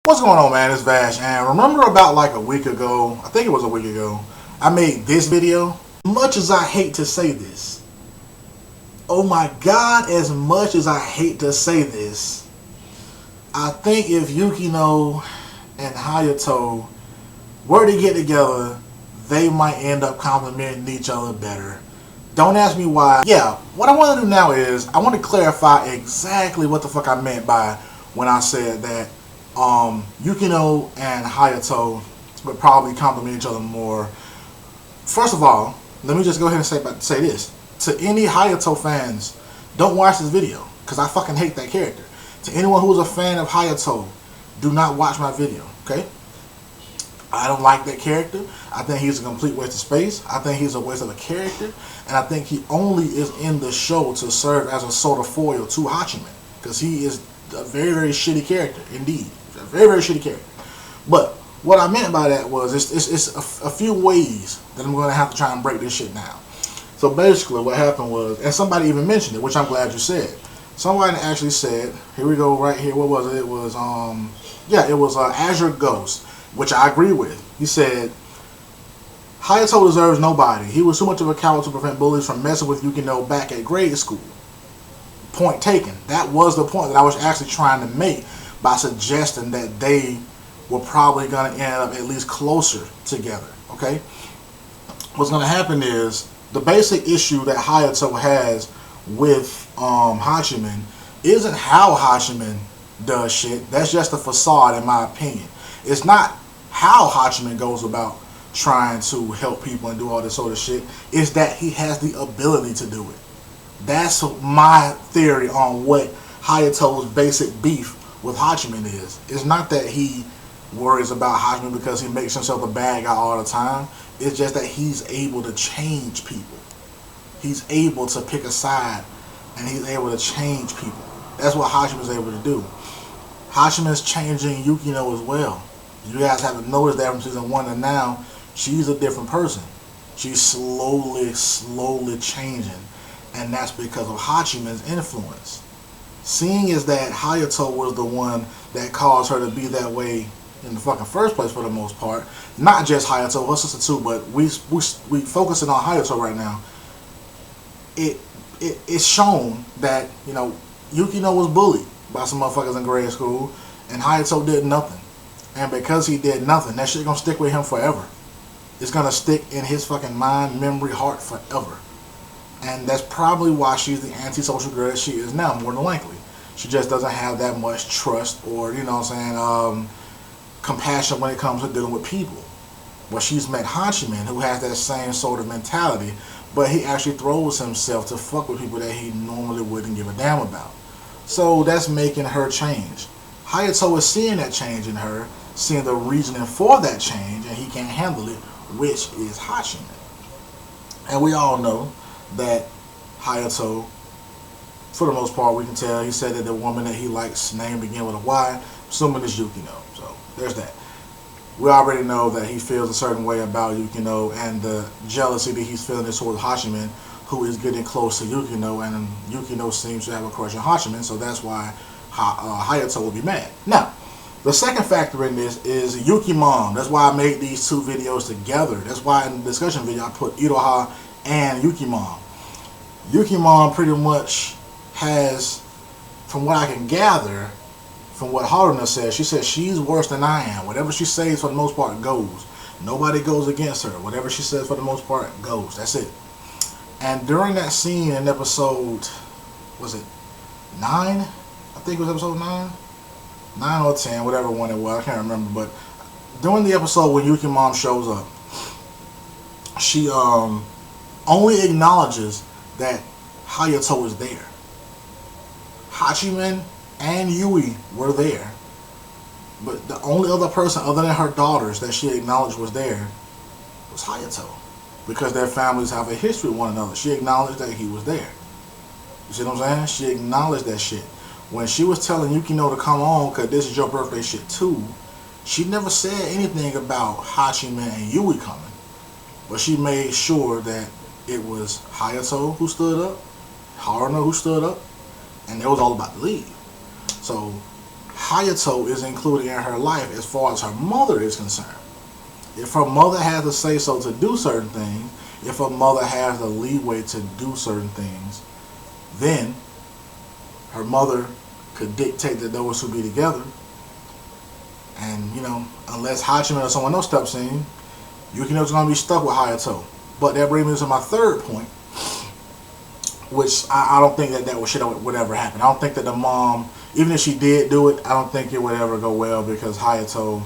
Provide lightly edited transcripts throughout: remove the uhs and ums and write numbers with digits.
What's going on, man? It's Vash, and remember about like a week ago, I think it was a week ago, I made this video. Much as I hate to say this, oh my god, as much as I hate to say this, I think if Yukino and Hayato were to get together, they might end up complimenting each other better. Don't ask me why. Yeah, what I want to do now is, I want to clarify exactly what the fuck I meant by when I said that Yukino and Hayato would probably compliment each other more. First of all, let me just go ahead and say this. To any Hayato fans, don't watch this video, because I fucking hate that character. To anyone who's a fan of Hayato, do not watch my video, okay? I don't like that character. I think he's a complete waste of space. I think he's a waste of a character. And I think he only is in the show to serve as a sort of foil to Hachiman, because he is a very, very shitty character, indeed. A very, very shitty character. But what I meant by that was it's a few ways that I'm going to have to try and break this shit down. So basically what happened was, and somebody even mentioned it, which I'm glad you said. Somebody actually said, here we go right here, what was it? It was, it was Azure Ghost, which I agree with. He said, Hayato deserves nobody. He was too much of a coward to prevent bullies from messing with Yukino back at grade school. Point taken. That was the point that I was actually trying to make by suggesting that they were probably going to end up at least closer together. Okay? What's going to happen is, the basic issue that Hayato has with Hachiman isn't how Hachiman does shit. That's just a facade, in my opinion. It's not how Hachiman goes about trying to help people and do all this sort of shit. It's that he has the ability to do it. That's my theory on what Hayato's basic beef with Hachiman is. It's not that he worries about Hachiman because he makes himself a bad guy all the time. It's just that he's able to change people. He's able to pick a side, and he's able to change people. That's what Hachiman's able to do. Hachiman's changing Yukino as well. You guys haven't noticed that from season 1 to now. She's a different person. She's slowly changing. And that's because of Hachiman's influence. Seeing as that Hayato was the one that caused her to be that way in the fucking first place for the most part. Not just Hayato, her sister too, but we focusing on Hayato right now. It's shown that, you know, Yukino was bullied by some motherfuckers in grade school, and Hayato did nothing. And because he did nothing, that shit gonna stick with him forever. It's gonna stick in his fucking mind, memory, heart forever. And that's probably why she's the antisocial girl that she is now, more than likely. She just doesn't have that much trust or, you know what I'm saying, compassion when it comes to dealing with people. Well, she's met Hachiman, who has that same sort of mentality, but he actually throws himself to fuck with people that he normally wouldn't give a damn about. So that's making her change. Hayato is seeing that change in her, seeing the reasoning for that change, and he can't handle it, which is Hachiman. And we all know that Hayato, for the most part, we can tell, he said that the woman that he likes name begin with a Y, assuming it's Yukino. So there's that. We already know that he feels a certain way about Yukino, and the jealousy that he's feeling is towards Hachiman, who is getting close to Yukino, and Yukino seems to have a crush on Hachiman, so that's why Hayato will be mad. Now, the second factor in this is Yuki Mom. That's why I made these two videos together. That's why in the discussion video I put Iroha and Yuki Mom. Yuki Mom pretty much has, from what I can gather, from what Haruna says, she says she's worse than I am. Whatever she says for the most part goes. Nobody goes against her. Whatever she says for the most part goes. That's it. And during that scene in episode, was it 9? I think it was episode 9? 9 or 10, whatever one it was, I can't remember. But during the episode when Yuki Mom shows up, she only acknowledges that Hayato is there. Hachiman and Yui were there, but the only other person other than her daughters that she acknowledged was there was Hayato, because their families have a history with one another. She acknowledged that he was there. You see what I'm saying? She acknowledged that shit. When she was telling Yukino to come on because this is your birthday shit too, she never said anything about Hachiman and Yui coming, but she made sure that it was Hayato who stood up, Haruna who stood up, and it was all about to leave. So Hayato is included in her life as far as her mother is concerned. If her mother has to say so to do certain things, if her mother has the leeway to do certain things, then her mother could dictate that those two be together. And, you know, unless Hachiman or someone else steps in, Yukino's going to be stuck with Hayato. But that brings me to my third point, which I don't think that shit would ever happen. I don't think that the mom, even if she did do it, I don't think it would ever go well, because Hayato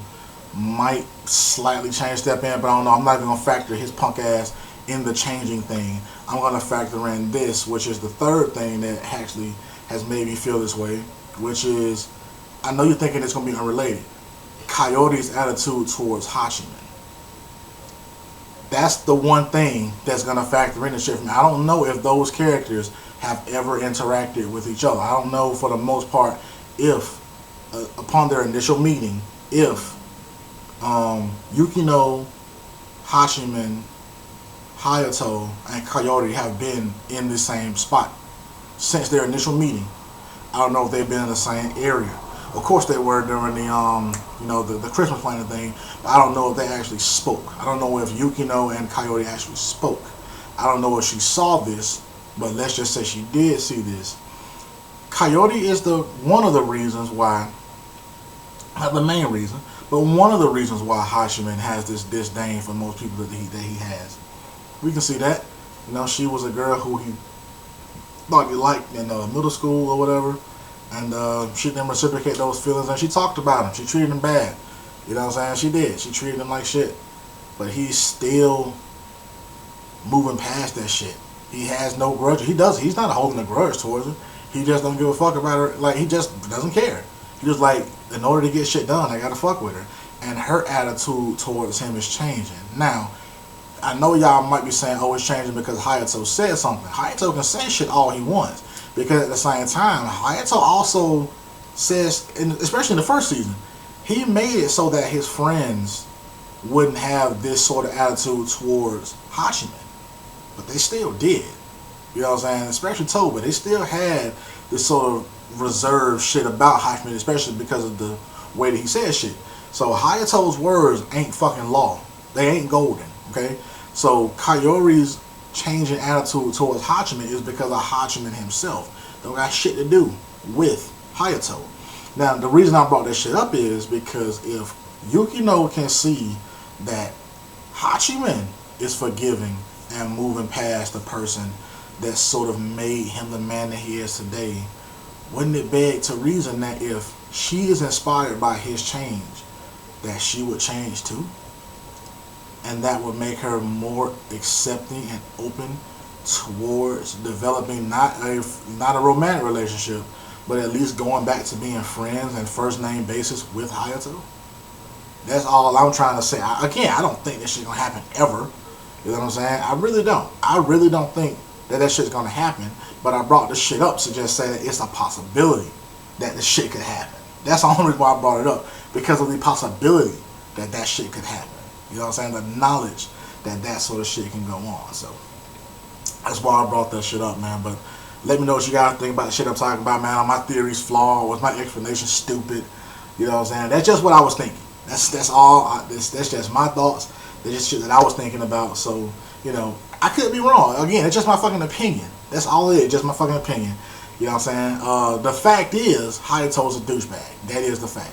might slightly step in, but I don't know. I'm not even going to factor his punk ass in the changing thing. I'm going to factor in this, which is the third thing that actually has made me feel this way, which is, I know you're thinking it's going to be unrelated, Coyote's attitude towards Hachiman. That's the one thing that's going to factor in the shit for me. I don't know if those characters have ever interacted with each other. I don't know, for the most part, if, upon their initial meeting, if Yukino, Hachiman, Hayato, and Coyote have been in the same spot since their initial meeting. I don't know if they've been in the same area. Of course they were during the the Christmas planning thing, but I don't know if they actually spoke. I don't know if Yukino and Coyote actually spoke. I don't know if she saw this, but let's just say she did see this. Coyote is one of the reasons why, not the main reason, but one of the reasons why Hachiman has this disdain for most people that he has. We can see that. You know, she was a girl who he thought he liked in middle school or whatever, and she didn't reciprocate those feelings, and she talked about him. She treated him bad. You know what I'm saying? She did. She treated him like shit. But he's still moving past that shit. He has no grudge. He's not holding a grudge towards her. He just don't give a fuck about her. Like, he just doesn't care. He just like, in order to get shit done, I gotta fuck with her. And her attitude towards him is changing. Now, I know y'all might be saying, oh, it's changing because Hayato said something. Hayato can say shit all he wants. Because at the same time, Hayato also says, especially in the first season, he made it so that his friends wouldn't have this sort of attitude towards Hachiman. But they still did. You know what I'm saying? Especially Toba. They still had this sort of reserved shit about Hachiman, especially because of the way that he says shit. So Hayato's words ain't fucking law. They ain't golden. Okay? So Coyote's changing attitude towards Hachiman is because of Hachiman himself. Don't got shit to do with Hayato. Now, the reason I brought that shit up is because if Yukino can see that Hachiman is forgiving and moving past the person that sort of made him the man that he is today, wouldn't it beg to reason that if she is inspired by his change, that she would change too? And that would make her more accepting and open towards developing not a romantic relationship, but at least going back to being friends and first name basis with Hayato. That's all I'm trying to say. Again, I don't think this shit's gonna happen ever. You know what I'm saying? I really don't. I really don't think that shit's gonna happen. But I brought this shit up to just say that it's a possibility that this shit could happen. That's the only reason why I brought it up, because of the possibility that shit could happen. You know what I'm saying? The knowledge that sort of shit can go on. So that's why I brought that shit up, man. But let me know what you guys think about the shit I'm talking about, man. Are my theories flawed? Was my explanation stupid? You know what I'm saying? That's just what I was thinking. That's all. That's just my thoughts. That's just shit that I was thinking about. So, you know, I could be wrong. Again, it's just my fucking opinion. That's all it is. Just my fucking opinion. You know what I'm saying? The fact is, Hayato's a douchebag. That is the fact.